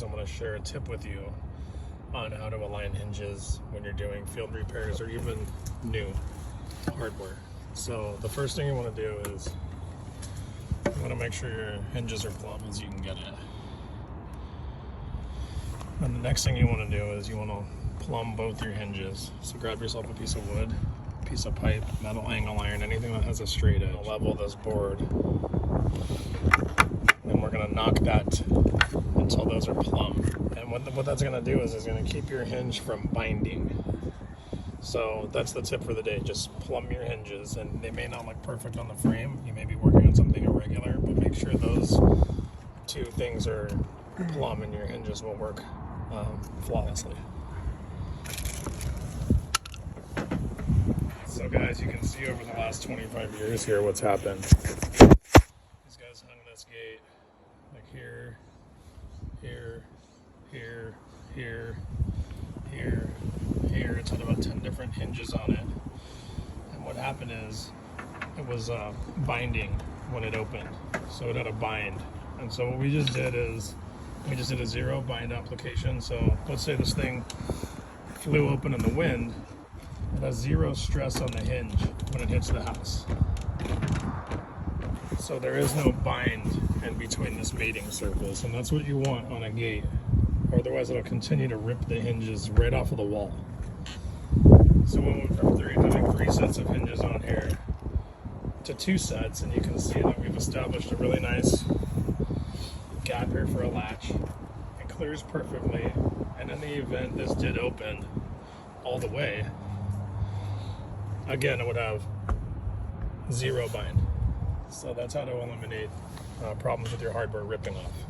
I'm going to share a tip with you on how to align hinges when you're doing field repairs or even new hardware. So the first thing you want to do is you want to make sure your hinges are plumb as you can get it. And the next thing you want to do is you want to plumb both your hinges. So grab yourself a piece of wood, piece of pipe, metal angle iron, anything that has a straight edge. Level this board. And we're going to knock that until those are plumb. And what that's going to do is it's going to keep your hinge from binding. So that's the tip for the day. Just plumb your hinges, and they may not look perfect on the frame. You may be working on something irregular, but make sure those two things are plumb and your hinges will work flawlessly. So guys, you can see over the last 25 years here what's happened. These guys hung this gate like here, here, here, here, here, here. It's had about 10 different hinges on it. And what happened is it was binding when it opened. So it had a bind. And so what we just did is we just did a zero bind application. So let's say this thing flew open in the wind. It has zero stress on the hinge when it hits the house. So there is no bind in between this mating surface, and that's what you want on a gate. Otherwise it'll continue to rip the hinges right off of the wall. So we went from having 3 sets of hinges on here to 2 sets, and you can see that we've established a really nice gap here for a latch. It clears perfectly, and in the event this did open all the way, again, it would have zero bind. So that's how to eliminate problems with your hardware ripping off.